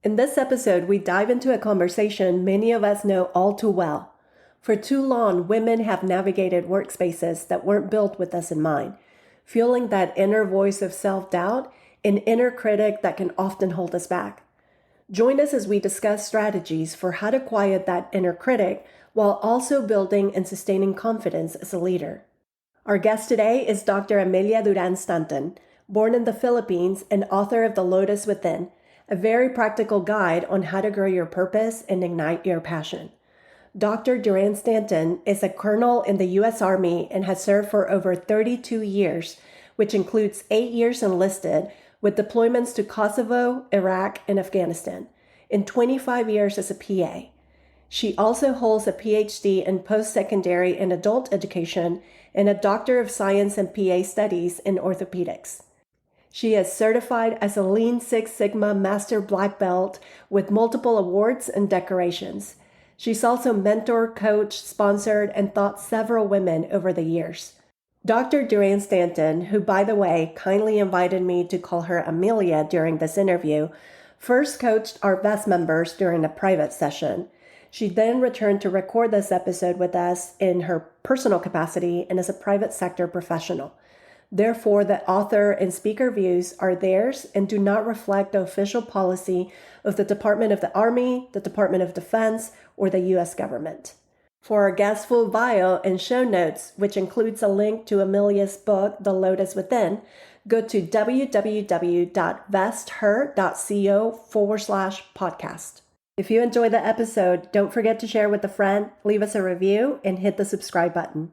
In this episode, we dive into a conversation many of us know all too well. For too long, women have navigated workspaces that weren't built with us in mind, fueling that inner voice of self doubt and inner critic that can often hold us back. Join us as we discuss strategies for how to quiet that inner critic while also building and sustaining confidence as a leader. Our guest today is Dr. Amelia Duran-Stanton, born in the Philippines and author of The Lotus Within, a very practical guide on how to grow your purpose and ignite your passion. Dr. Duran-Stanton is a colonel in the U.S. Army and has served for over 32 years, which includes 8 years enlisted, with deployments to Kosovo, Iraq, and Afghanistan, and 25 years as a PA. She also holds a PhD in post-secondary and adult education and a Doctor of Science and PA Studies in orthopedics. She is certified as a Lean Six Sigma Master Black Belt with multiple awards and decorations. She's also mentored, coached, sponsored, and taught several women over the years. Dr. Duran-Stanton, who, by the way, kindly invited me to call her Amelia during this interview, first coached our VEST members during a private session. She then returned to record this episode with us in her personal capacity and as a private sector professional. Therefore, the author and speaker views are theirs and do not reflect the official policy of the Department of the Army, the Department of Defense, or the U.S. government. For our guest's full bio and show notes, which includes a link to Amelia's book, The Lotus Within, go to www.vesther.co/podcast. If you enjoyed the episode, don't forget to share with a friend, leave us a review, and hit the subscribe button.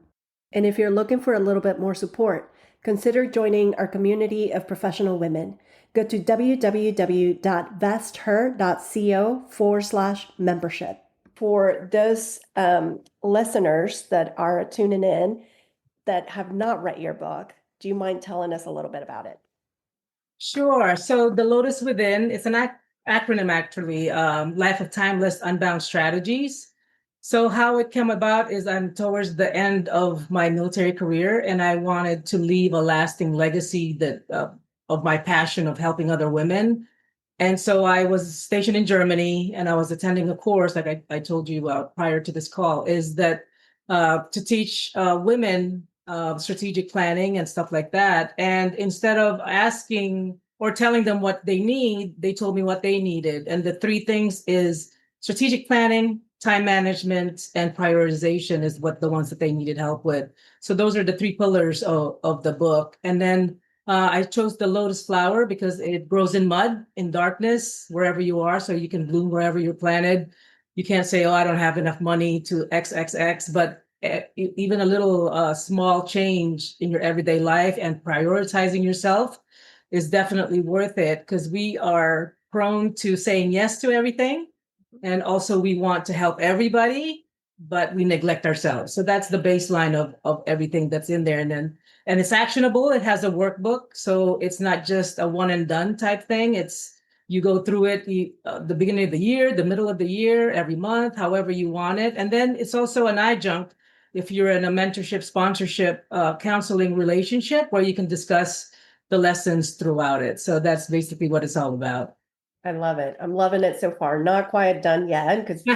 And if you're looking for a little bit more support, consider joining our community of professional women. Go to www.vesther.co/membership. For those listeners that are tuning in that have not read your book, do you mind telling us a little bit about it? Sure. So the Lotus Within, it's an acronym actually, Life of Timeless Unbound Strategies. So how it came about is I'm towards the end of my military career, and I wanted to leave a lasting legacy that of my passion of helping other women. And so I was stationed in Germany, and I was attending a course, like I told you prior to this call, is that to teach women strategic planning and stuff like that. And instead of asking or telling them what they need, they told me what they needed. And the three things is strategic planning, time management, and prioritization is what the ones that they needed help with. So those are the three pillars of the book. And then I chose the lotus flower because it grows in mud, in darkness, wherever you are. So you can bloom wherever you're planted. You can't say, oh, I don't have enough money to XXX, but even a little small change in your everyday life and prioritizing yourself is definitely worth it, because we are prone to saying yes to everything. And also we want to help everybody, but we neglect ourselves. So that's the baseline of everything that's in there. And it's actionable. It has a workbook. So it's not just a one and done type thing. It's you go through it the beginning of the year, the middle of the year, every month, however you want it. And then it's also an adjunct if you're in a mentorship, sponsorship, counseling relationship where you can discuss the lessons throughout it. So that's basically what it's all about. I love it. I'm loving it so far. Not quite done yet because we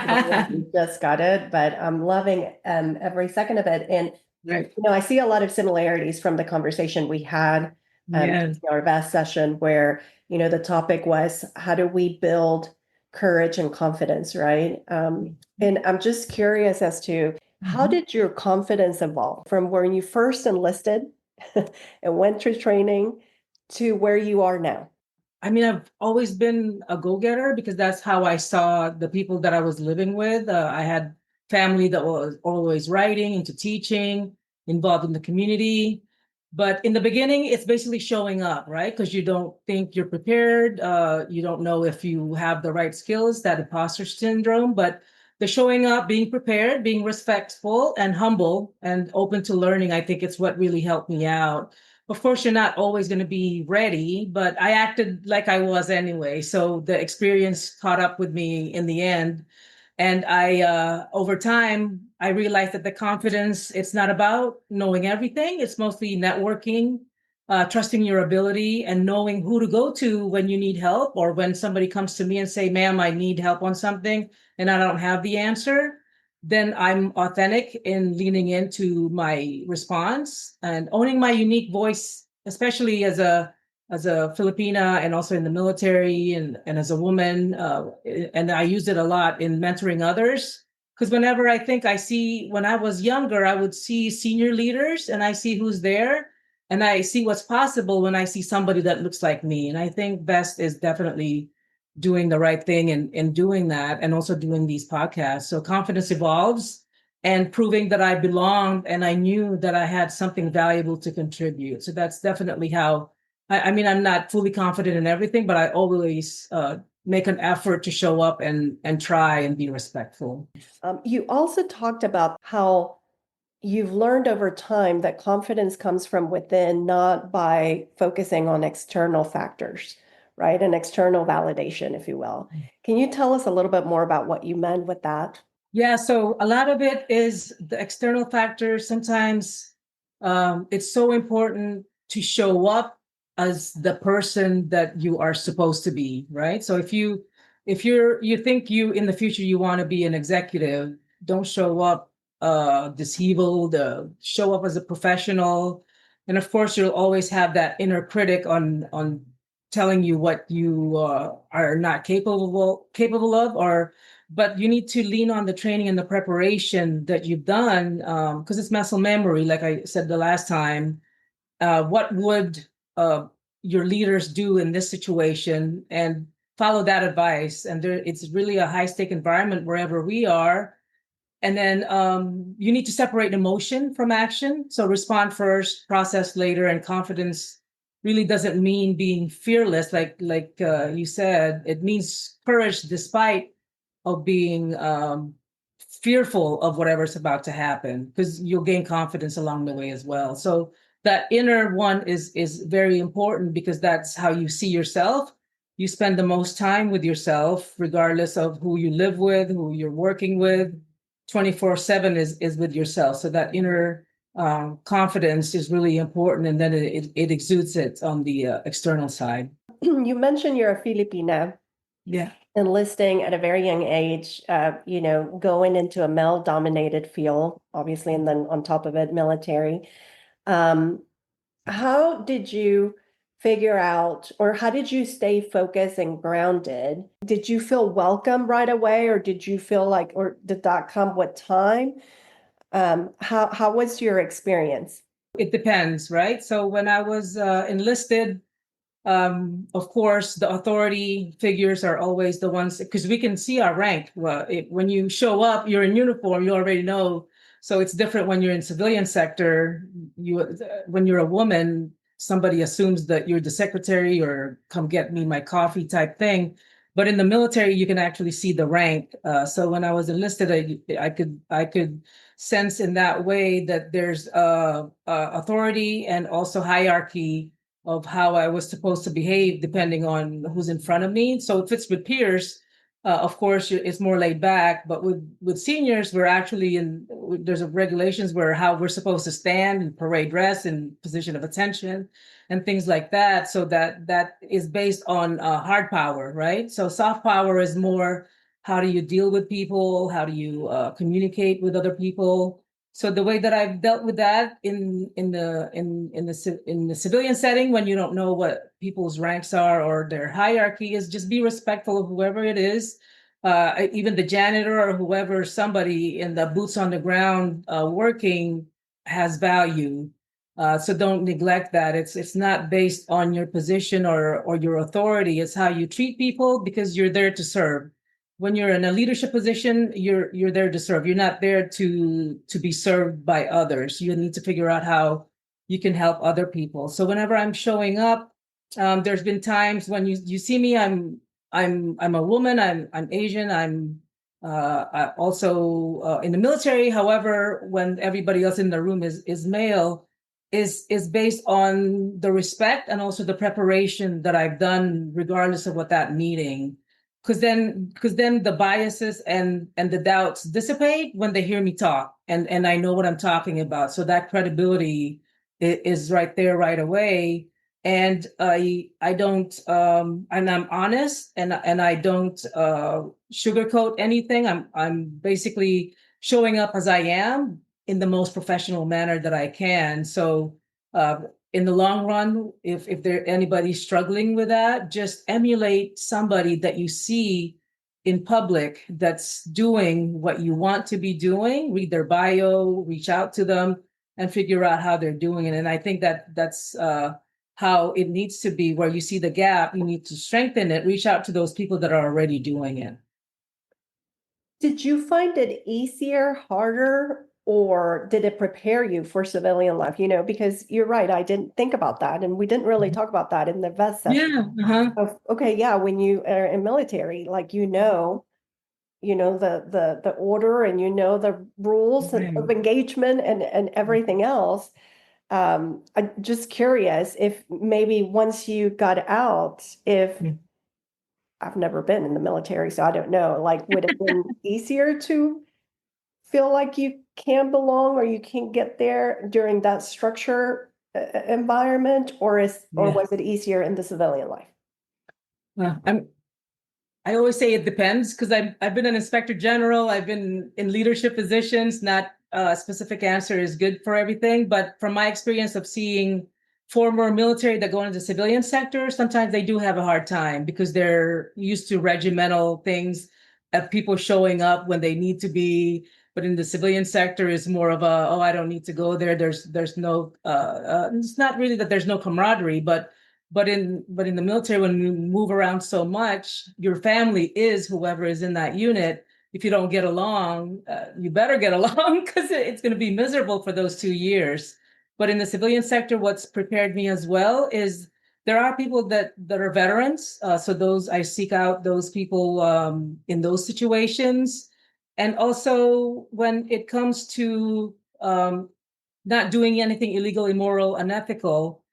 just got it, but I'm loving every second of it. And Right. I see a lot of similarities from the conversation we had Yes. in our vast session where, the topic was how do we build courage and confidence, right? And I'm just curious as to how did your confidence evolve from when you first enlisted and went through training to where you are now? I mean, I've always been a go-getter because that's how I saw the people that I was living with. I had family that was always writing, into teaching, involved in the community. But in the beginning, it's basically showing up, right? Because you don't think you're prepared. You don't know if you have the right skills, that imposter syndrome. But the showing up, being prepared, being respectful and humble and open to learning, I think it's what really helped me out. Of course, you're not always going to be ready, but I acted like I was anyway. So the experience caught up with me in the end. And over time, I realized that the confidence, it's not about knowing everything. It's mostly networking, trusting your ability and knowing who to go to when you need help, or when somebody comes to me and say, ma'am, I need help on something and I don't have the answer, then I'm authentic in leaning into my response and owning my unique voice, especially as a Filipina and also in the military and as a woman. And I use it a lot in mentoring others. Because whenever I think I see, when I was younger, I would see senior leaders and I see who's there and I see what's possible when I see somebody that looks like me. And I think best is definitely doing the right thing and doing that, and also doing these podcasts. So confidence evolves and proving that I belonged and I knew that I had something valuable to contribute. So that's definitely how, I mean, I'm not fully confident in everything, but I always make an effort to show up and try and be respectful. You also talked about how you've learned over time that confidence comes from within, not by focusing on external factors, right? An external validation, if you will. Can you tell us a little bit more about what you meant with that? Yeah, so a lot of it is the external factors. Sometimes it's so important to show up as the person that you are supposed to be, right? So if you think you in the future you want to be an executive, don't show up disheveled, show up as a professional. And of course, you'll always have that inner critic on telling you what you are not capable of, or but you need to lean on the training and the preparation that you've done, because it's muscle memory. Like I said the last time, what would your leaders do in this situation, and follow that advice. And there, it's really a high stake environment wherever we are. And then you need to separate emotion from action. So respond first, process later, and confidence really doesn't mean being fearless, like you said. It means courage despite of being fearful of whatever's about to happen, because you'll gain confidence along the way as well. So that inner one is very important, because that's how you see yourself. You spend the most time with yourself, regardless of who you live with, who you're working with. 24/7 is with yourself. So that inner confidence is really important, and then it exudes it on the external side. You mentioned you're a Filipina. Yeah. Enlisting at a very young age, going into a male-dominated field, obviously, and then on top of it, military. How did you figure out, or how did you stay focused and grounded? Did you feel welcome right away, or did you feel like, or did that come with time? How was your experience? It depends, right? So when I was enlisted, of course, the authority figures are always the ones, because we can see our rank. Well, when you show up, you're in uniform, you already know. So it's different when you're in civilian sector. When you're a woman, somebody assumes that you're the secretary or come get me my coffee type thing. But in the military, you can actually see the rank. So when I was enlisted, I could sense in that way that there's authority and also hierarchy of how I was supposed to behave depending on who's in front of me. So if it's with peers, of course, it's more laid back. But with seniors, we're actually there's regulations where how we're supposed to stand in parade dress and position of attention and things like that. So that is based on hard power, right? So soft power is more, how do you deal with people? How do you communicate with other people? So the way that I've dealt with that in the civilian setting, when you don't know what people's ranks are or their hierarchy, is just be respectful of whoever it is, even the janitor or whoever, somebody in the boots on the ground working has value. So don't neglect that. It's not based on your position or your authority. It's how you treat people, because you're there to serve. When you're in a leadership position, you're there to serve. You're not there to be served by others. You need to figure out how you can help other people. So whenever I'm showing up, there's been times when you see me, I'm a woman, I'm Asian, I also in the military. However, when everybody else in the room is male, is based on the respect and also the preparation that I've done, regardless of what that meeting. Because then the biases and the doubts dissipate when they hear me talk, and I know what I'm talking about. So that credibility is right there right away. And I don't and I'm honest, and I don't sugarcoat anything. I'm basically showing up as I am in the most professional manner that I can. So uh, in the long run, if there anybody struggling with that, just emulate somebody that you see in public that's doing what you want to be doing. Read their bio, reach out to them, and figure out how they're doing it. And I think that that's how it needs to be. Where you see the gap, you need to strengthen it. Reach out to those people that are already doing it. Did you find it easier, harder, or did it prepare you for civilian life? Because you're right, I didn't think about that, and we didn't really talk about that in the vest session. Yeah. Uh-huh. Okay, yeah, when you are in military, like the order, and the rules of Right. engagement and everything else. I'm just curious if maybe once you got out, if I've never been in the military, so I don't know, like, would it have been easier to feel like you can belong or you can get there during that structure environment, or Yeah. was it easier in the civilian life? I'm I always say it depends because I've been an inspector general. I've been in leadership positions. Not a specific answer is good for everything, but from my experience of seeing former military that go into the civilian sector, sometimes they do have a hard time because they're used to regimental things of people showing up when they need to be. But in the civilian sector is more of a, oh, I don't need to go there. There's no it's not really that there's no camaraderie, but in the military, when you move around so much, your family is whoever is in that unit. If you don't get along, you better get along because it's going to be miserable for those 2 years. But in the civilian sector, what's prepared me as well is there are people that are veterans. So those I seek out those people in those situations. And also when it comes to not doing anything illegal, immoral, unethical,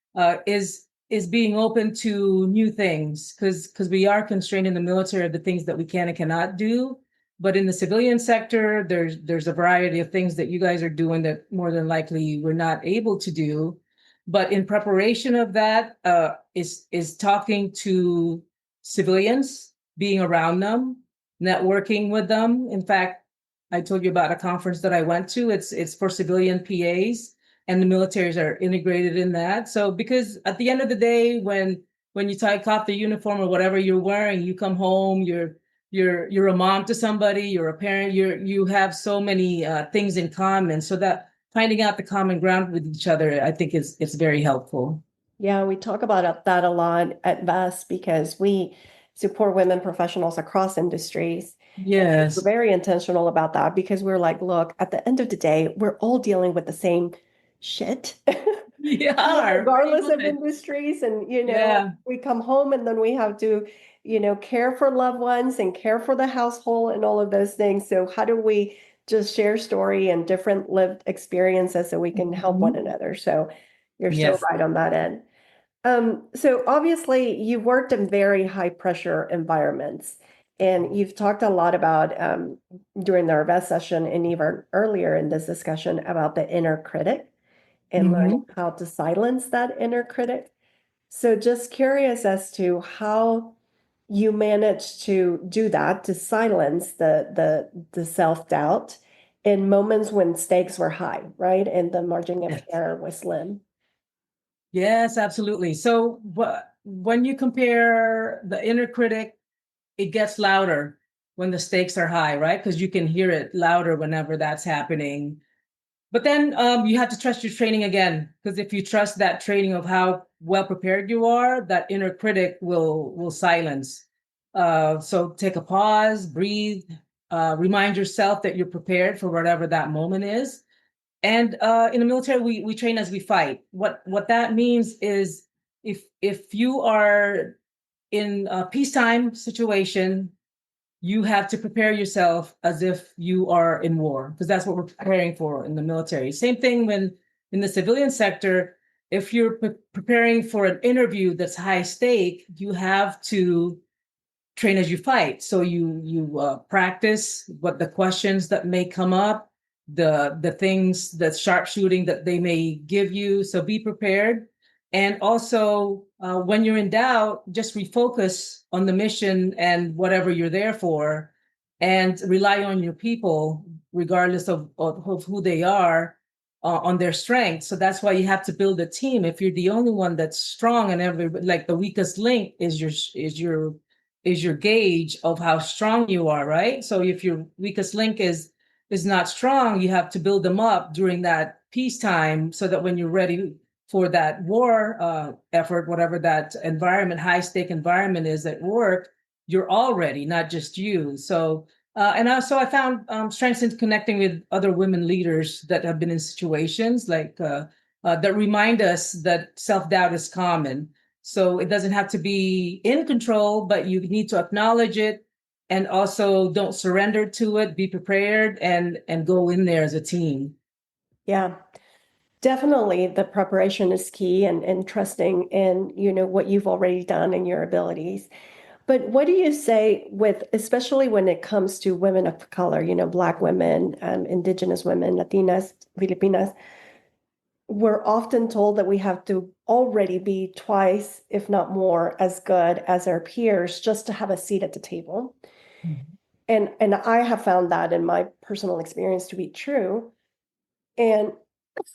is being open to new things because we are constrained in the military of the things that we can and cannot do. But in the civilian sector, there's a variety of things that you guys are doing that more than likely we're not able to do. But in preparation of that, is talking to civilians, being around them, networking with them. In fact, I told you about a conference that I went to. It's for civilian PAs, and the militaries are integrated in that. So because at the end of the day, when you take off the uniform or whatever you're wearing, you come home, you're a mom to somebody, you're a parent, you have so many things in common. So that finding out the common ground with each other, I think is very helpful. Yeah, we talk about that a lot at VEST because we support women professionals across industries. And we're Yes. very intentional about that because we're like, look, at the end of the day, we're all dealing with the same shit, Yeah, pretty regardless of much. industries. And, Yeah. we come home and then we have to, care for loved ones and care for the household and all of those things. So how do we just share story and different lived experiences so we can help one Mhm. another? So you're so Yes. right on that end. So obviously you've worked in very high pressure environments, and you've talked a lot about during our best session and even earlier in this discussion about the inner critic and learning Hmm. how to silence that inner critic. So just curious as to how you managed to do that, to silence the self-doubt in moments when stakes were high, right? And the margin of Yes. error was slim. Yes, absolutely. So when you compare the inner critic, it gets louder when the stakes are high, right? Because you can hear it louder whenever that's happening. But then you have to trust your training again, because if you trust that training of how well prepared you are, that inner critic will silence. So take a pause, breathe, remind yourself that you're prepared for whatever that moment is. And in the military, we train as we fight. What that means is if you are in a peacetime situation, you have to prepare yourself as if you are in war, because that's what we're preparing for in the military. Same thing when in the civilian sector, if you're preparing for an interview that's high stake, you have to train as you fight. So you practice what the questions that may come up. the things, the sharpshooting that they may give you. So be prepared. And also, when you're in doubt, just refocus on the mission and whatever you're there for, and rely on your people, regardless of who they are, on their strengths. So that's why you have to build a team. If you're the only one that's strong and every like the weakest link is your gauge of how strong you are, right? So if your weakest link is not strong, you have to build them up during that peacetime so that when you're ready for that war effort, whatever that environment, high stake environment is at work, you're all ready, not just you. So and also, I found strengths in connecting with other women leaders that have been in situations that remind us that self-doubt is common. So it doesn't have to be in control, but you need to acknowledge it, and also don't surrender to it. Be prepared and go in there as a team. Yeah, definitely the preparation is key, and trusting in, what you've already done and your abilities. But what do you say with, especially when it comes to women of color, Black women, Indigenous women, Latinas, Filipinas? We're often told that we have to already be twice, if not more, as good as our peers just to have a seat at the table. Mhm. And I have found that in my personal experience to be true. And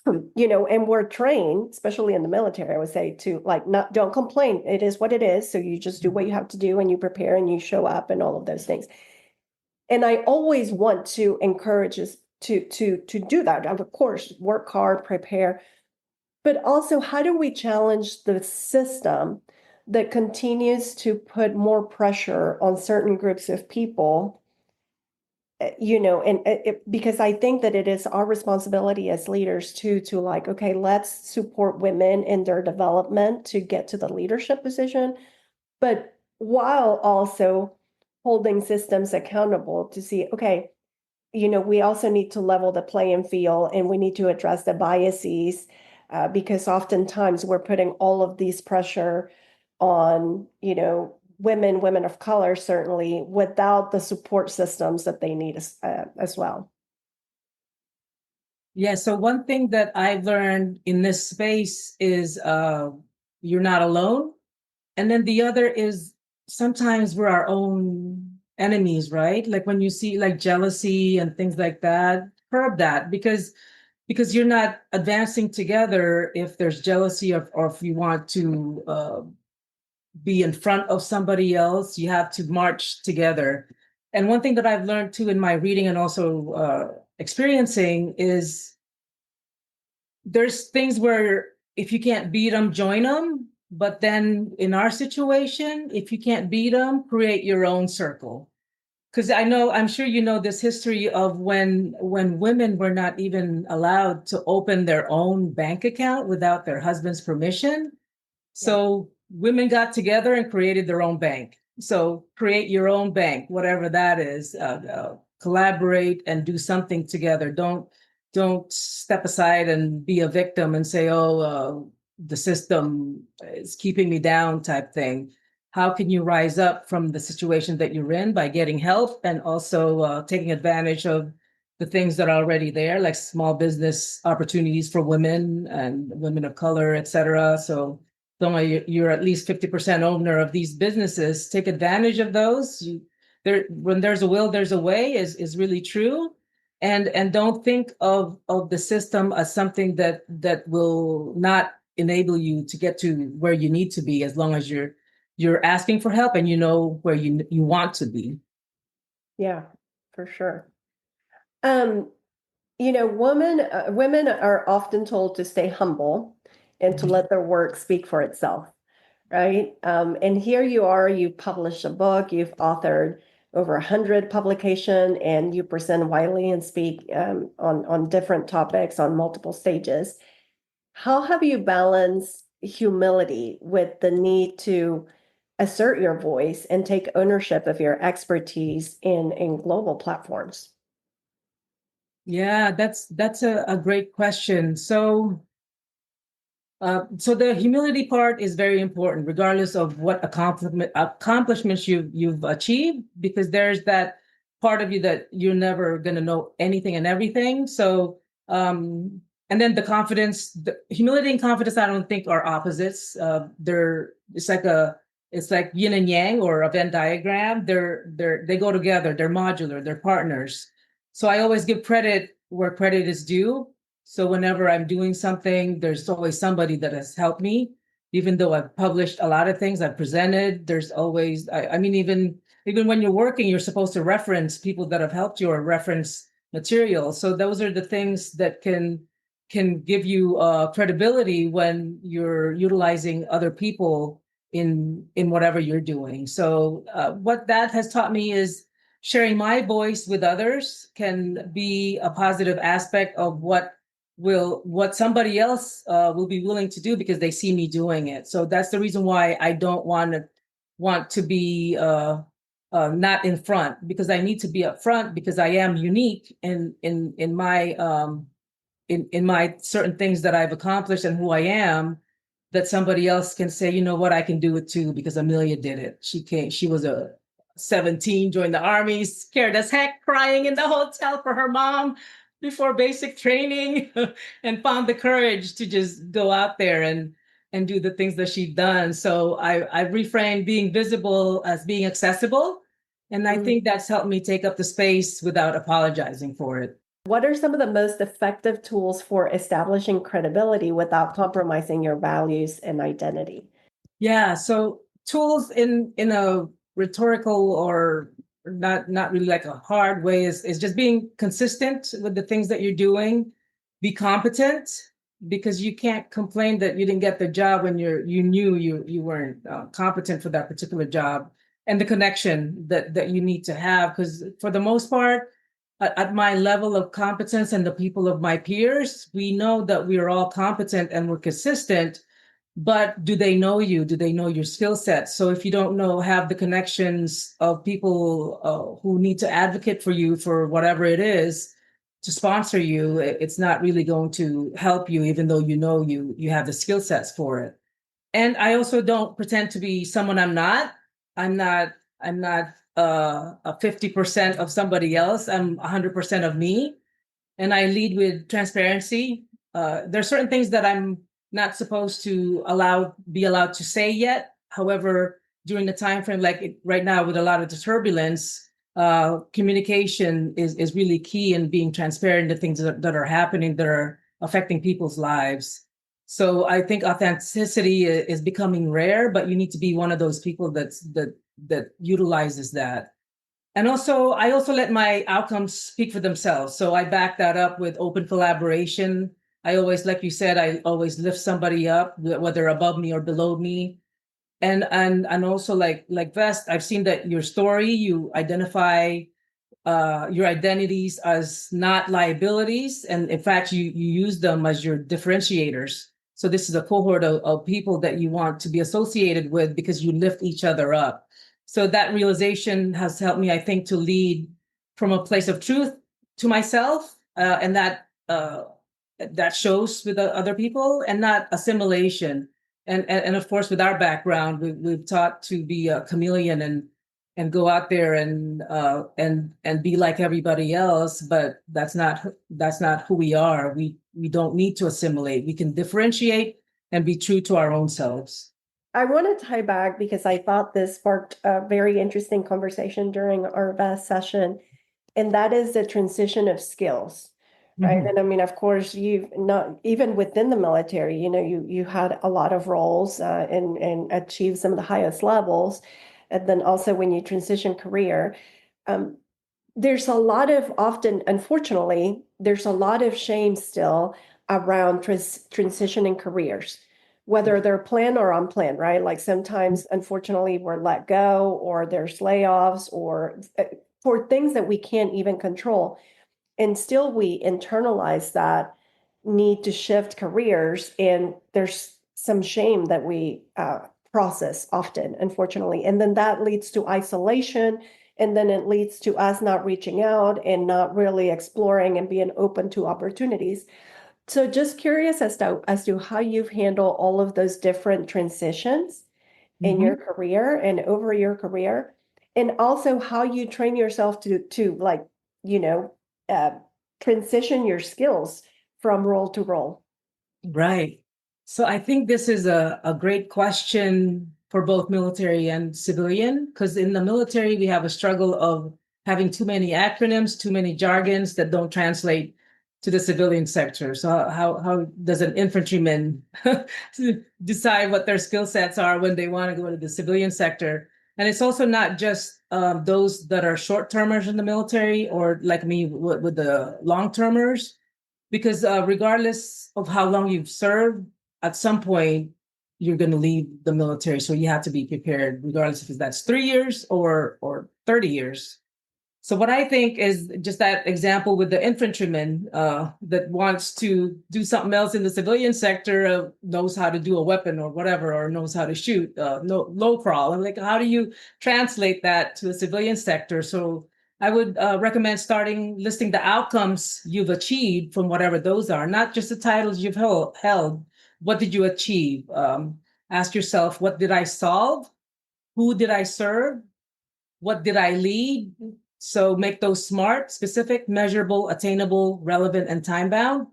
and we're trained, especially in the military, I would say, to like not don't complain. It is what it is. So you just do what you have to do and you prepare and you show up and all of those things. And I always want to encourage us to do that. Of course, work hard, prepare, but also how do we challenge the system that continues to put more pressure on certain groups of people, and because I think that it is our responsibility as leaders to like, okay, let's support women in their development to get to the leadership position, but while also holding systems accountable to see, okay, we also need to level the playing field and we need to address the biases, because oftentimes we're putting all of these pressure on, women of color, certainly, without the support systems that they need as well. Yeah, so one thing that I've learned in this space is you're not alone. And then the other is sometimes we're our own enemies, right? Like when you see like jealousy and things like that, curb that, because you're not advancing together if there's jealousy, or if you want to be in front of somebody else, you have to march together. And one thing that I've learned too in my reading and also experiencing is there's things where if you can't beat them, join them. But then in our situation, if you can't beat them, create your own circle. Because I'm sure you know this history of when women were not even allowed to open their own bank account without their husband's permission. Yeah. So women got together and created their own bank. So create your own bank, whatever that is. Collaborate and do something together. Don't step aside and be a victim and say, "Oh, the system is keeping me down," type thing. How can you rise up from the situation that you're in by getting help and also taking advantage of the things that are already there, like small business opportunities for women and women of color, et cetera. So you're at least 50% owner of these businesses. Take advantage of those. When there's a will, there's a way is really true. And don't think of the system as something that will not enable you to get to where you need to be, as long as you're asking for help and you know where you want to be. Yeah, for sure. Um, women are often told to stay humble and to let their work speak for itself, right? And here you are, you've published a book, you've authored over 100 publication, and you present widely and speak on different topics on multiple stages. How have you balanced humility with the need to assert your voice and take ownership of your expertise in global platforms? Yeah, that's a great question. So the humility part is very important, regardless of what accomplishments you've achieved, because there's that part of you that you're never going to know anything and everything. So, and then the confidence, the humility and confidence, I don't think are opposites. It's like yin and yang or a Venn diagram. They go together. They're modular. They're partners. So I always give credit where credit is due. So whenever I'm doing something, there's always somebody that has helped me. Even though I've published a lot of things, I've presented, there's always, I mean, even when you're working, you're supposed to reference people that have helped you or reference material. So those are the things that can give you credibility when you're utilizing other people in whatever you're doing. So what that has taught me is sharing my voice with others can be a positive aspect of what somebody else will be willing to do because they see me doing it. So that's the reason why I don't want to be not in front, because I need to be up front because I am unique in my certain things that I've accomplished and who I am, that somebody else can say, you know what, I can do it too, because Amelia did it. She was a 17, joined the army, scared as heck, crying in the hotel for her mom before basic training, and found the courage to just go out there and do the things that she'd done. So I reframed being visible as being accessible. And I think that's helped me take up the space without apologizing for it. What are some of the most effective tools for establishing credibility without compromising your values and identity? Yeah, so tools in a rhetorical or not really like a hard way is just being consistent with the things that you're doing. Be competent, because you can't complain that you didn't get the job when you knew you weren't competent for that particular job. And the connection that you need to have, because for the most part, at my level of competence and the people of my peers, we know that we are all competent and we're consistent. But do they know you? Do they know your skill set? So if you don't have the connections of people who need to advocate for you for whatever it is, to sponsor you, it's not really going to help you, even though you have the skill sets for it. And I also don't pretend to be someone I'm not. I'm not a 50% of somebody else. I'm 100% of me. And I lead with transparency. There are certain things that I'm not supposed to be allowed to say yet. However, during the time frame, right now with a lot of the turbulence, communication is really key in being transparent to things that are happening, that are affecting people's lives. So I think authenticity is becoming rare, but you need to be one of those people that utilizes that. And also, I also let my outcomes speak for themselves. So I back that up with open collaboration. I always, like you said, I always lift somebody up, whether above me or below me. And also like Vest, I've seen that your story, you identify your identities as not liabilities. And in fact, you use them as your differentiators. So this is a cohort of people that you want to be associated with because you lift each other up. So that realization has helped me, I think, to lead from a place of truth to myself, and that shows with the other people, and not assimilation. And of course, with our background, we've taught to be a chameleon and go out there and be like everybody else, but that's not who we are. We don't need to assimilate. We can differentiate and be true to our own selves. I want to tie back because I thought this sparked a very interesting conversation during our VEST session, and that is the transition of skills, right? Mhm. And I mean, of course, you've not even within the military, you had a lot of roles and achieved some of the highest levels, and then also when you transition career, um, there's a lot of often, unfortunately, there's a lot of shame still around transitioning careers, whether they're planned or unplanned, right? Like sometimes, unfortunately, we're let go or there's layoffs or for things that we can't even control. And still we internalize that need to shift careers. And there's some shame that we process often, unfortunately. And then that leads to isolation. And then it leads to us not reaching out and not really exploring and being open to opportunities. So just curious as to how you've handled all of those different transitions in your Mhm. career and over your career. and also how you train yourself to like, you know, uh, transition your skills from role to role. Right. So I think this is a great question for both military and civilian, because in the military, we have a struggle of having too many acronyms, too many jargons that don't translate to the civilian sector. So how does an infantryman decide what their skill sets are when they want to go to the civilian sector? And it's also not just those that are short termers in the military or like me with the long termers, because regardless of how long you've served, at some point you're going to leave the military, so you have to be prepared regardless if that's 3 years or 30 years. So what I think is just that example with the infantryman that wants to do something else in the civilian sector, knows how to do a weapon or whatever, or knows how to shoot, no, low crawl. And like, how do you translate that to the civilian sector? So I would recommend starting listing the outcomes you've achieved from whatever those are, not just the titles you've held. What did you achieve? Ask yourself, what did I solve? Who did I serve? What did I lead? So make those smart, specific, measurable, attainable, relevant, and time bound.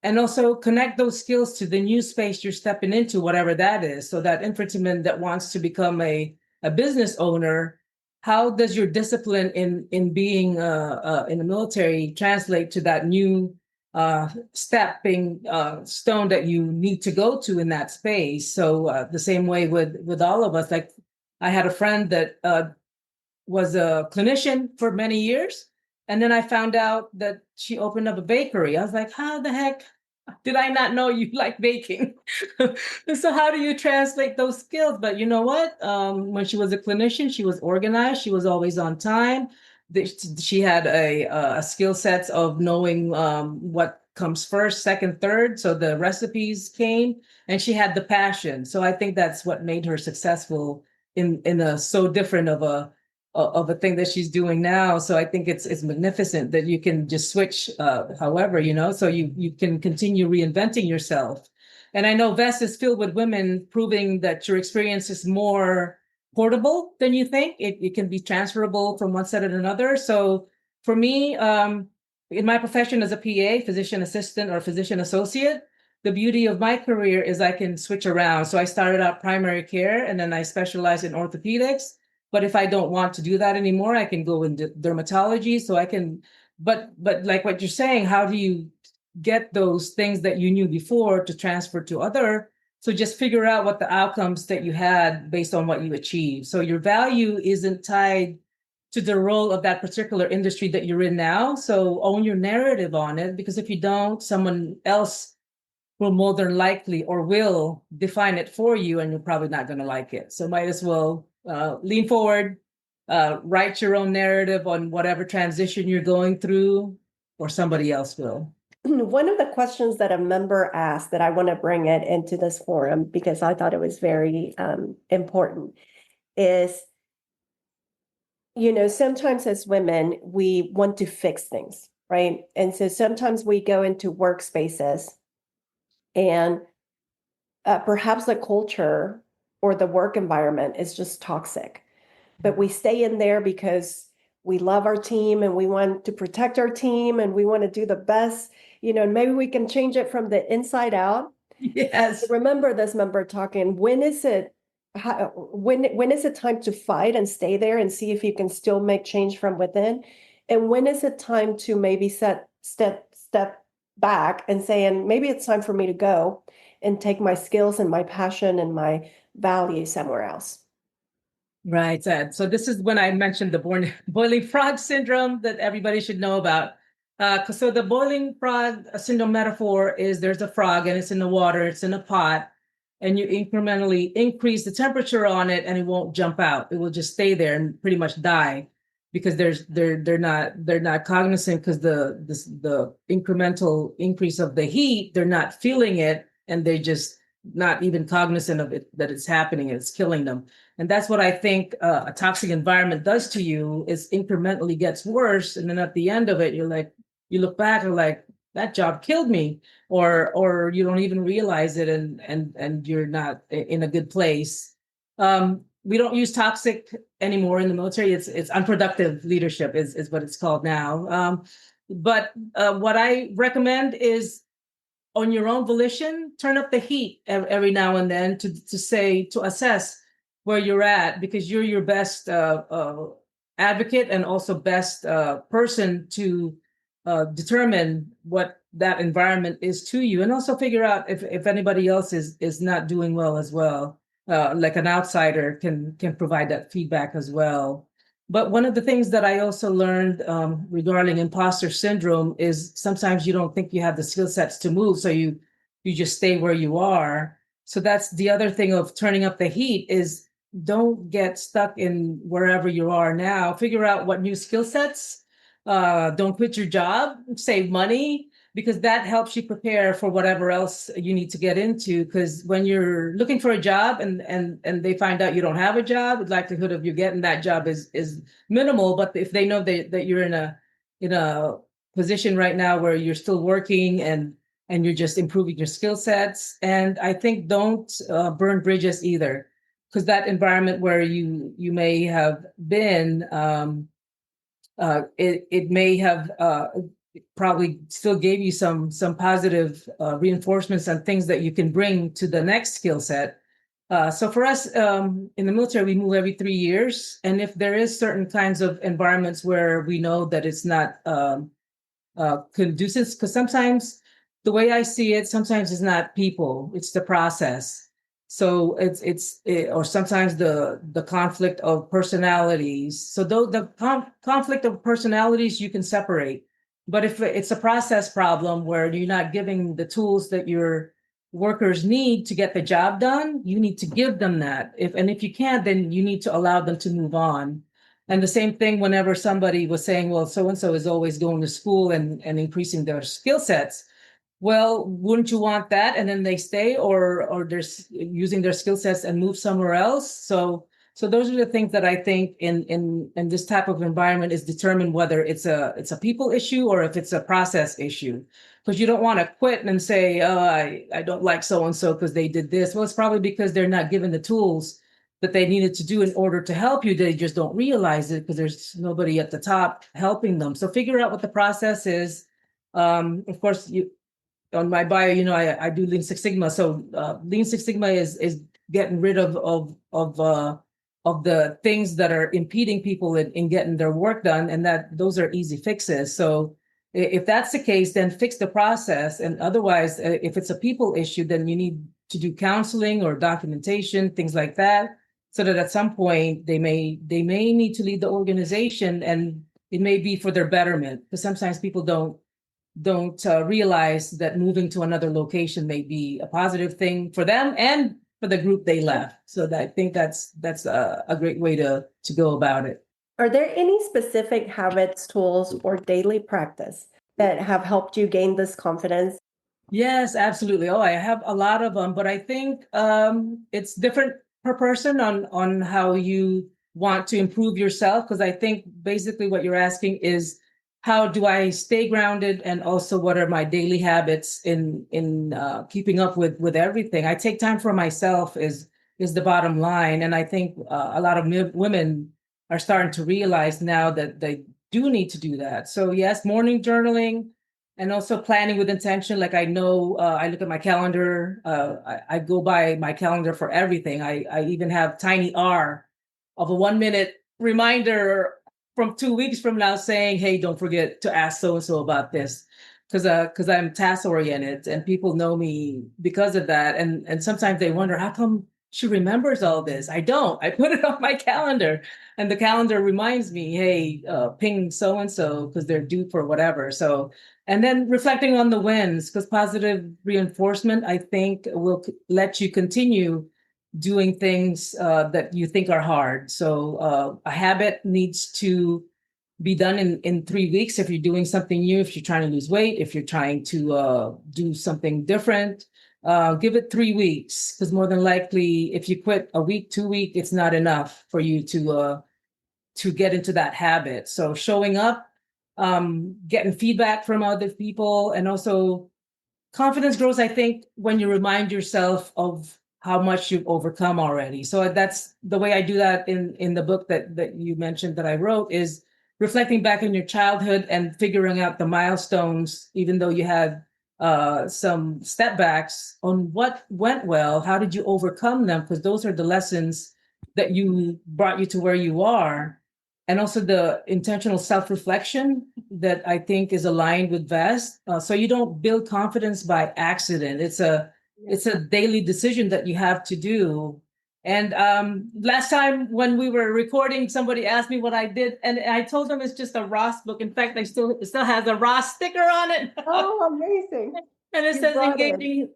And also connect those skills to the new space you're stepping into, whatever that is. So that infantryman that wants to become a business owner, how does your discipline in being in the military translate to that new stepping stone that you need to go to in that space? So the same way with all of us, like I had a friend that was a clinician for many years. And then I found out that she opened up a bakery. I was like, how the heck did I not know you like baking? So how do you translate those skills? But you know what? When she was a clinician, she was organized. She was always on time. She had a skill sets of knowing what comes first, second, third. So the recipes came, and she had the passion. So I think that's what made her successful in a so different of a thing that she's doing now. So I think it's magnificent that you can just switch, however, so you can continue reinventing yourself. And I know Vest is filled with women, proving that your experience is more portable than you think. It can be transferable from one set to another. So for me, in my profession as a PA, physician assistant or physician associate, the beauty of my career is I can switch around. So I started out primary care, and then I specialized in orthopedics. But if I don't want to do that anymore, I can go into dermatology. So I can, but like what you're saying, how do you get those things that you knew before to transfer to other? So just figure out what the outcomes that you had based on what you achieved. So your value isn't tied to the role of that particular industry that you're in now. So own your narrative on it, because if you don't, someone else will more than likely or will define it for you, and you're probably not going to like it. So might as well lean forward, write your own narrative on whatever transition you're going through, or somebody else will. One of the questions that a member asked that I want to bring it into this forum because I thought it was very important is, sometimes as women, we want to fix things, right? And so sometimes we go into workspaces and perhaps the culture or the work environment is just toxic. But we stay in there because we love our team and we want to protect our team and we want to do the best, and maybe we can change it from the inside out. Yes. I remember this member talking, when is it time to fight and stay there and see if you can still make change from within? And when is it time to maybe step back and say, and maybe it's time for me to go and take my skills and my passion and my value somewhere else? Right, Ed. So this is when I mentioned the boiling frog syndrome that everybody should know about. So the boiling frog syndrome metaphor is there's a frog and it's in the water, it's in a pot, and you incrementally increase the temperature on it, and it won't jump out. It will just stay there and pretty much die because they're not cognizant, because the incremental increase of the heat, they're not feeling it, and they just not even cognizant of it, that it's happening, it's killing them. And that's what I think a toxic environment does to you, is incrementally gets worse. And then at the end of it, you look back and like, that job killed me, or you don't even realize it, and you're not in a good place. we don't use toxic anymore in the military. It's unproductive leadership is what it's called now. But what I recommend is on your own volition, turn up the heat every now and then to assess where you're at, because you're your best advocate and also best person to determine what that environment is to you, and also figure out if anybody else is not doing well as well. Like an outsider can provide that feedback as well. But one of the things that I also learned regarding imposter syndrome is sometimes you don't think you have the skill sets to move, so you just stay where you are. So that's the other thing of turning up the heat is don't get stuck in wherever you are now. Figure out what new skill sets. Don't quit your job. Save money, because that helps you prepare for whatever else you need to get into. Because when you're looking for a job and they find out you don't have a job, the likelihood of you getting that job is minimal. But if they know that you're in a position right now where you're still working and you're just improving your skill sets, and I think don't burn bridges either, because that environment where you may have been, it may have probably still gave you some positive reinforcements and things that you can bring to the next skill set. So for us in the military, we move every 3 years, and if there is certain kinds of environments where we know that it's not conducive, because sometimes the way I see it, sometimes it's not people, it's the process. So or sometimes the conflict of personalities. So though the conflict of personalities you can separate, but if it's a process problem where you're not giving the tools that your workers need to get the job done, you need to give them that. If you can't, then you need to allow them to move on. And the same thing whenever somebody was saying, well, so and so is always going to school and increasing their skill sets. Well, wouldn't you want that? And then they stay, or they're using their skill sets and move somewhere else. So those are the things that I think in this type of environment is determine whether it's a people issue or if it's a process issue. Because you don't want to quit and say, oh, I don't like so and so because they did this. Well, it's probably because they're not given the tools that they needed to do in order to help you. They just don't realize it because there's nobody at the top helping them. So figure out what the process is. Of course, on my bio, I do Lean Six Sigma. So Lean Six Sigma is getting rid of the things that are impeding people in getting their work done, and that those are easy fixes. So if that's the case, then fix the process. And otherwise, if it's a people issue, then you need to do counseling or documentation, things like that, so that at some point they may need to leave the organization, and it may be for their betterment. Because sometimes people don't realize that moving to another location may be a positive thing for them and for the group they left. So I think that's a great way to go about it. Are there any specific habits, tools, or daily practice that have helped you gain this confidence? Yes, absolutely. Oh, I have a lot of them, but I think it's different per person on how you want to improve yourself. Because I think basically what you're asking is, how do I stay grounded, and also what are my daily habits in keeping up with everything? I take time for myself is the bottom line, and I think a lot of women are starting to realize now that they do need to do that. So yes, morning journaling, and also planning with intention. Like I know, I look at my calendar. I go by my calendar for everything. I even have tiny R of a 1 minute reminder from 2 weeks from now saying, hey, don't forget to ask so-and-so about this. Because I'm task oriented and people know me because of that. And sometimes they wonder, how come she remembers all this? I don't. I put it on my calendar, and the calendar reminds me, hey, ping so-and-so because they're due for whatever. So, and then reflecting on the wins, because positive reinforcement, I think, will let you continue doing things that you think are hard. So a habit needs to be done in 3 weeks. If you're doing something new, if you're trying to lose weight, if you're trying to do something different, give it 3 weeks, because more than likely, if you quit a week, 2 week, it's not enough for you to get into that habit. So showing up, getting feedback from other people, and also confidence grows, I think, when you remind yourself of how much you've overcome already. So that's the way I do that in the book that you mentioned that I wrote, is reflecting back in your childhood and figuring out the milestones, even though you had some setbacks, on what went well, how did you overcome them? Because those are the lessons that you brought you to where you are. And also the intentional self-reflection that I think is aligned with VEST. So you don't build confidence by accident. It's a daily decision that you have to do. And last time when we were recording, somebody asked me what I did, and I told them it's just a Ross book. In fact, it still has a Ross sticker on it. Oh, amazing. And it says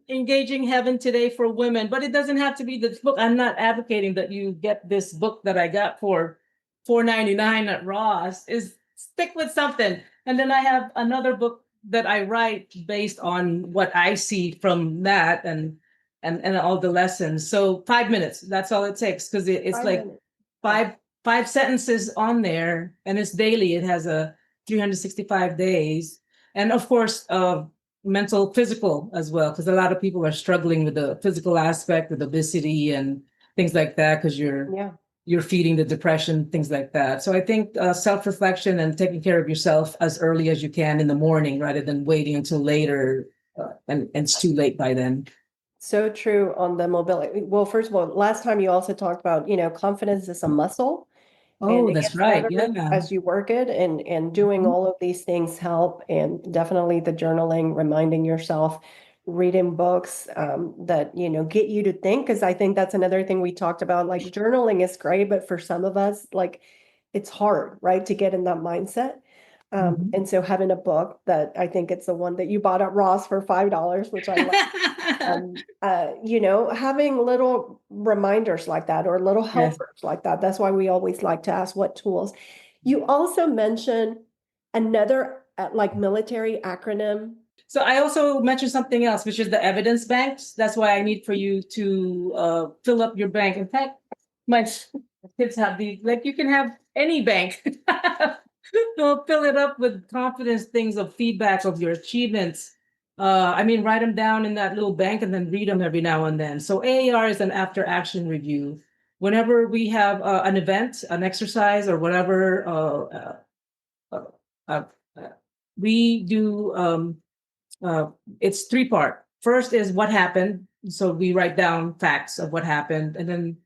engaging heaven today for women, but it doesn't have to be this book. I'm not advocating that you get this book that I got for $4.99 at Ross. Is stick with something. And then I have another book that I write based on what I see from that and all the lessons. So 5 minutes, that's all it takes, because it's 5 minutes. five sentences on there, and it's daily. It has a 365 days. And of course, mental, physical as well, because a lot of people are struggling with the physical aspect with obesity and things like that, because you're feeding the depression, things like that. So I think self-reflection and taking care of yourself as early as you can in the morning, rather than waiting until later, and it's too late by then. So true on the mobility. Well, first of all, last time you also talked about, confidence is a muscle. Oh, And it that's gets right. better Yeah. as you work it, and doing all of these things help. And definitely the journaling, reminding yourself, reading books that, get you to think. Because I think that's another thing we talked about. Like journaling is great, but for some of us, like it's hard, right, to get in that mindset. Mhm. And so having a book that I think it's the one that you bought at Ross for $5, which I love. Having little reminders like that or little Yes. helpers like that. That's why we always like to ask what tools. You also mentioned another like military acronym. So I also mentioned something else, which is the evidence banks. That's why I need for you to fill up your bank. In fact, my kids have these, like you can have any bank. So fill it up with confidence things of feedback of your achievements. I mean, write them down in that little bank and then read them every now and then. So AAR is an after action review. Whenever we have an event, an exercise, or whatever, uh, uh, uh, we do it's three-part. First is what happened. So we write down facts of what happened. And then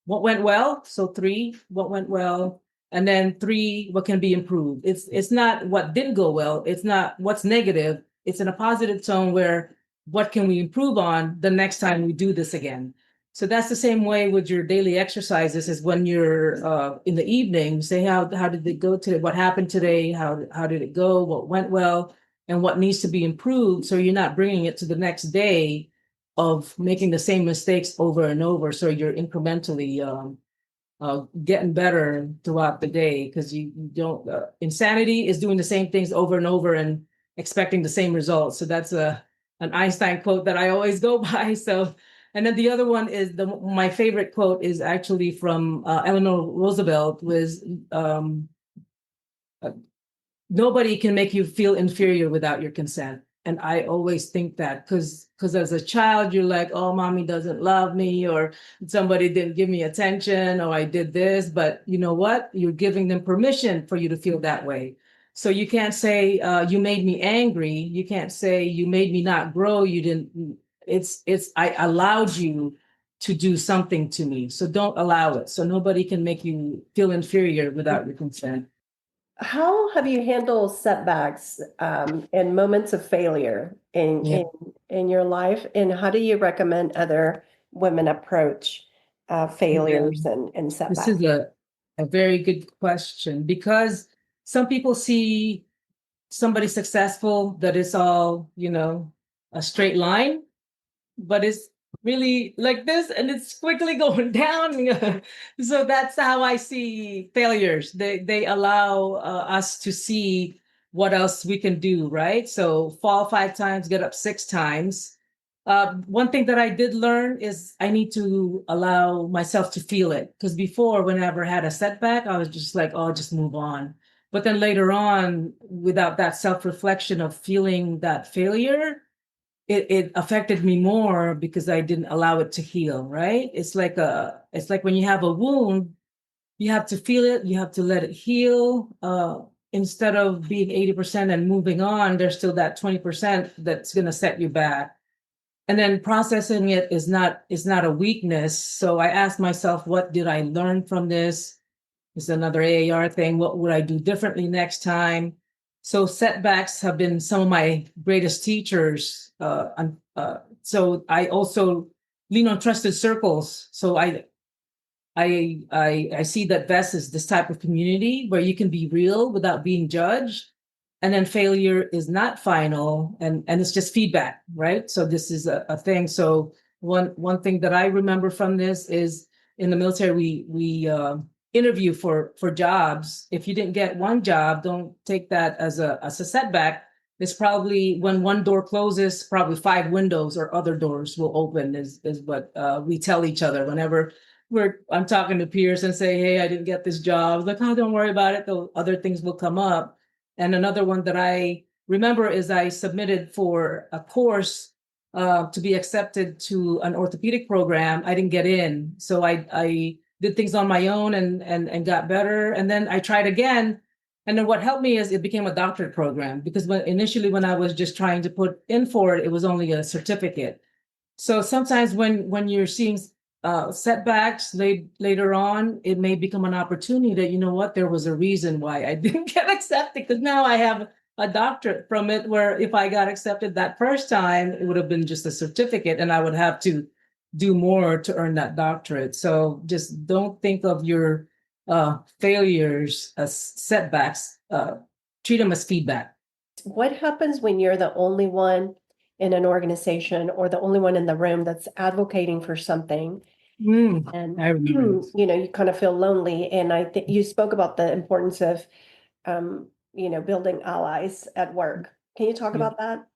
what went well. So three, what went well. And then three, what can be improved. It's not what didn't go well. It's not what's negative. It's in a positive tone where what can we improve on the next time we do this again. So that's the same way with your daily exercises, is when you're in the evening, say how did it go today? What happened today? How did it go? What went well? And what needs to be improved, so you're not bringing it to the next day of making the same mistakes over and over. So you're incrementally getting better throughout the day, because you don't insanity is doing the same things over and over and expecting the same results. So that's an Einstein quote that I always go by. So, and then the other one is my favorite quote is actually from Eleanor Roosevelt, was nobody can make you feel inferior without your consent. And I always think that, because as a child, you're like, oh, mommy doesn't love me, or somebody didn't give me attention, or I did this. But you know what? You're giving them permission for you to feel that way. So you can't say you made me angry. You can't say you made me not grow. You didn't. It's I allowed you to do something to me. So don't allow it. So nobody can make you feel inferior without your consent. How have you handled setbacks and moments of failure Yeah. in your life? And how do you recommend other women approach Yeah. failures and This setbacks? is a very good question, because some people see somebody successful that is all, a straight line, but it's really like this and it's quickly going down. So that's how I see failures. They allow us to see what else we can do, right? So fall 5 times, get up 6 times. One thing that I did learn is I need to allow myself to feel it, because before, whenever I had a setback, I was just like, oh, just move on. But then later on, without that self-reflection of feeling that failure, it affected me more because I didn't allow it to heal, right? It's like when you have a wound, you have to feel it, you have to let it heal. Instead of being 80% and moving on, there's still that 20% that's going to set you back. And then processing it is not a weakness. So I asked myself, what did I learn from this? It's another AAR thing. What would I do differently next time? So setbacks have been some of my greatest teachers. So I also lean on trusted circles. So I see that VES is this type of community where you can be real without being judged. And then failure is not final, and it's just feedback, right? So this is a thing. So one thing that I remember from this is in the military, we interview for jobs. If you didn't get one job, don't take that as a setback. It's probably when one door closes, probably five windows or other doors will open, is what we tell each other whenever I'm talking to peers and say, hey, I didn't get this job. Like, oh, don't worry about it. The other things will come up. And another one that I remember is I submitted for a course to be accepted to an orthopedic program. I didn't get in. So I did things on my own and got better. And then I tried again. And then what helped me is it became a doctorate program because initially when I was just trying to put in for it, it was only a certificate. So sometimes when you're seeing setbacks later on, it may become an opportunity that, you know what, there was a reason why I didn't get accepted, because now I have a doctorate from it, where if I got accepted that first time, it would have been just a certificate and I would have to do more to earn that doctorate. So just don't think of your failures as setbacks. Treat them as feedback. What happens when you're the only one in an organization or the only one in the room that's advocating for something? And I remember this. you kind of feel lonely. And I think you spoke about the importance of building allies at work. Can you talk Yeah. about that?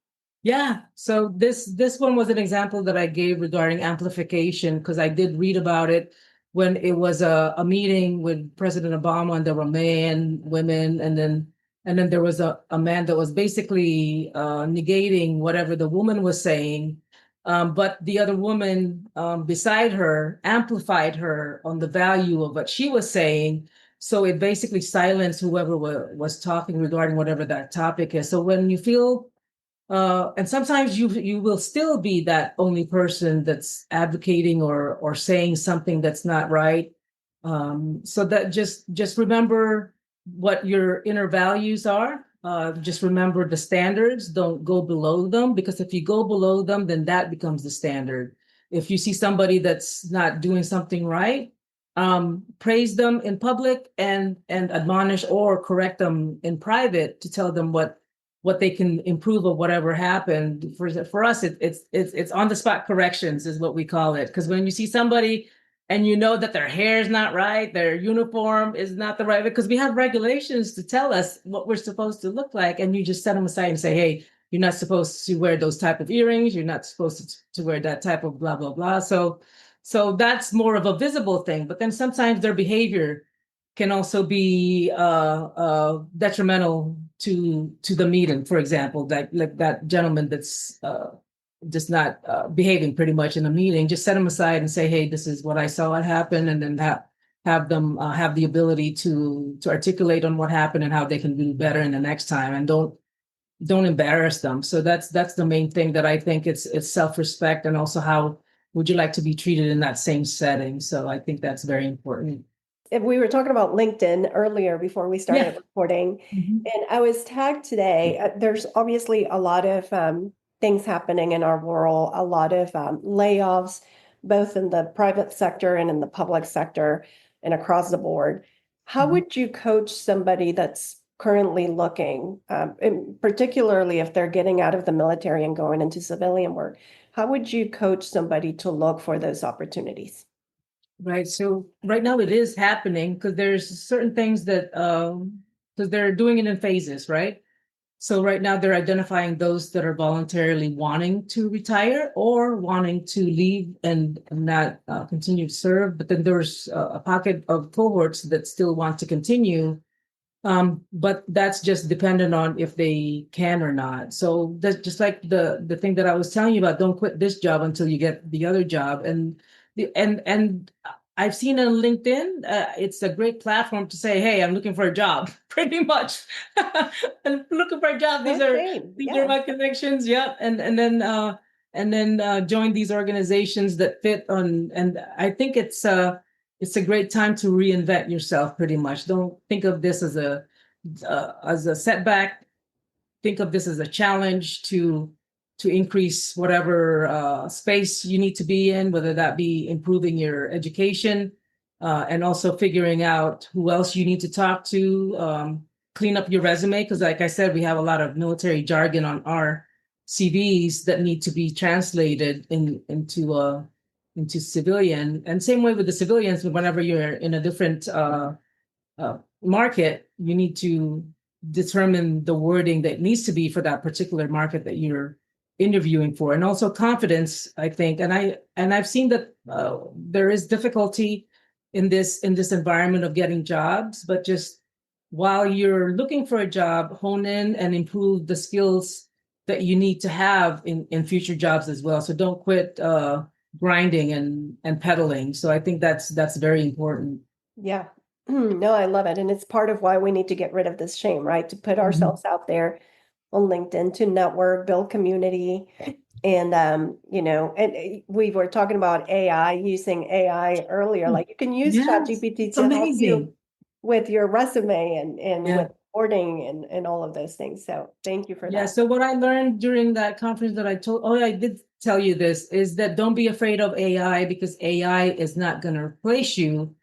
Yeah, so this one was an example that I gave regarding amplification, because I did read about it when it was a meeting with President Obama, and there were men, women, and then there was a man that was basically negating whatever the woman was saying. But the other woman beside her amplified her on the value of what she was saying. So it basically silenced whoever was talking regarding whatever that topic is. So when you feel and sometimes you will still be that only person that's advocating or saying something that's not right. So that just remember what your inner values are. Just remember the standards. Don't go below them, because if you go below them, then that becomes the standard. If you see somebody that's not doing something right, praise them in public and admonish or correct them in private to tell them what they can improve of whatever happened. For us, it's on the spot corrections is what we call it. Because when you see somebody and you know that their hair is not right, their uniform is not the right, because we have regulations to tell us what we're supposed to look like, and you just set them aside and say, hey, you're not supposed to wear those type of earrings, you're not supposed to wear that type of blah blah blah. So that's more of a visible thing. But then sometimes their behavior can also be detrimental to the meeting. For example, that like that gentleman that's just not behaving pretty much in a meeting, just set them aside and say, hey, this is what I saw it happen, and then have them have the ability to articulate on what happened and how they can do better in the next time, and don't embarrass them. So that's the main thing that I think. It's self-respect, and also how would you like to be treated in that same setting. So I think that's very important. If we were talking about LinkedIn earlier before we started Yeah. recording, Mhm. and I was tagged today. There's obviously a lot of things happening in our world, a lot of layoffs, both in the private sector and in the public sector and across the board. How Mhm. would you coach somebody that's currently looking, and particularly if they're getting out of the military and going into civilian work? How would you coach somebody to look for those opportunities? Right. So right now it is happening, because there's certain things that because they're doing it in phases, right? So right now they're identifying those that are voluntarily wanting to retire or wanting to leave and not continue to serve. But then there's a pocket of cohorts that still want to continue. But that's just dependent on if they can or not. So that's just like the thing that I was telling you about. Don't quit this job until you get the other job. And I've seen on LinkedIn, it's a great platform to say, "Hey, I'm looking for a job." Pretty much, I'm looking for a job. No shame. These are Yeah. my connections. Yep, and then join these organizations that fit on. And I think it's a great time to reinvent yourself. Pretty much, don't think of this as a setback. Think of this as a challenge to increase whatever space you need to be in, whether that be improving your education, and also figuring out who else you need to talk to. Clean up your resume, because, like I said, we have a lot of military jargon on our CVs that need to be translated into civilian. And same way with the civilians, whenever you're in a different market, you need to determine the wording that needs to be for that particular market that you're interviewing for. And also confidence, I think. And I've seen that there is difficulty in this environment of getting jobs, but just while you're looking for a job, hone in and improve the skills that you need to have in future jobs as well. So don't quit grinding and pedaling. So I think that's very important. Yeah. No, I love it. And it's part of why we need to get rid of this shame, right? To put ourselves out there on LinkedIn, to network, build community. And, we were talking about AI, using AI earlier. Like, you can use Yes, ChatGPT it's to help you amazing. with your resume and Yeah. with boarding and all of those things. So thank you for Yeah. that. So what I learned during that conference that I did tell you this, is that don't be afraid of AI, because AI is not going to replace you.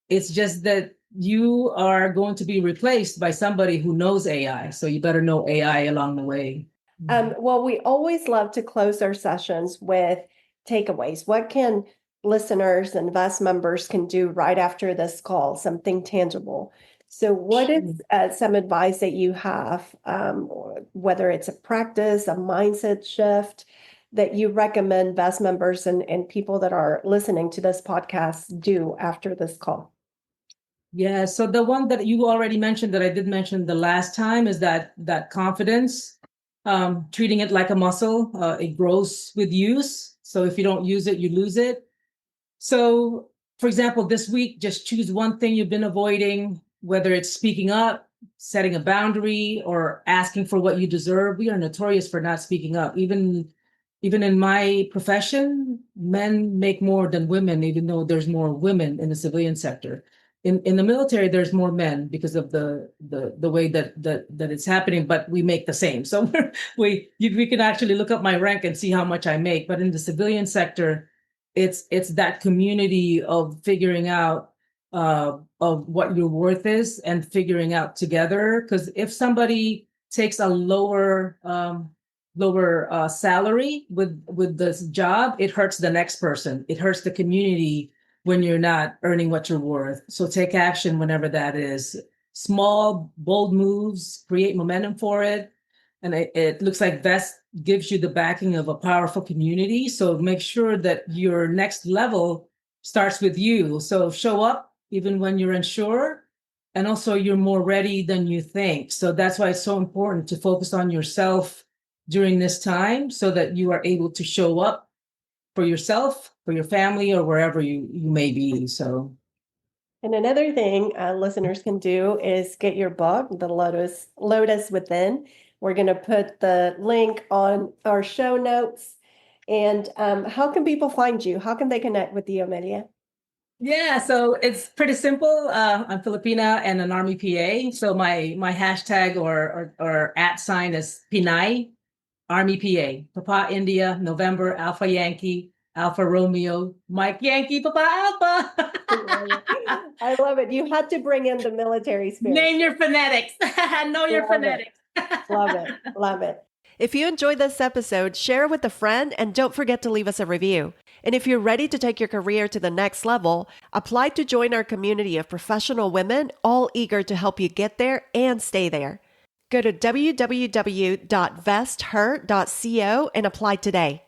It's just that you are going to be replaced by somebody who knows AI. So you better know AI along the way. Well, we always love to close our sessions with takeaways. What can listeners and Vest members can do right after this call, something tangible? So what is some advice that you have, or whether it's a practice, a mindset shift, that you recommend Vest members and people that are listening to this podcast do after this call? Yeah, so the one that you already mentioned, that I did mention the last time, is that confidence, treating it like a muscle. It grows with use. So if you don't use it, you lose it. So, for example, this week, just choose one thing you've been avoiding, whether it's speaking up, setting a boundary, or asking for what you deserve. We are notorious for not speaking up. Even in my profession, men make more than women, even though there's more women in the civilian sector. In the military, there's more men because of the way that it's happening, but we make the same. So we can actually look up my rank and see how much I make. But in the civilian sector, it's that community of figuring out of what your worth is and figuring out together. Because if somebody takes a lower salary with this job, it hurts the next person. It hurts the community when you're not earning what you're worth. So take action whenever that is. Small, bold moves, create momentum for it. And it looks like Vest gives you the backing of a powerful community. So make sure that your next level starts with you. So show up even when you're unsure. And also, you're more ready than you think. So that's why it's so important to focus on yourself during this time, so that you are able to show up for yourself, for your family, or wherever you may be. So, And another thing listeners can do is get your book, The Lotus Within. We're going to put the link on our show notes. And how can people find you? How can they connect with you, Amelia? yeah, so it's pretty simple. I'm Filipina and an Army PA. So my hashtag or at sign is Pinay Army PA. Papa India, November, Alpha Yankee, Alpha Romeo, Mike Yankee, Papa Alpha. I love it. You had to bring in the military spirit. Name your phonetics. Know your Love it. phonetics. Love it. Love it. If you enjoyed this episode, share it with a friend and don't forget to leave us a review. And if you're ready to take your career to the next level, apply to join our community of professional women, all eager to help you get there and stay there. Go to www.vesther.co and apply today.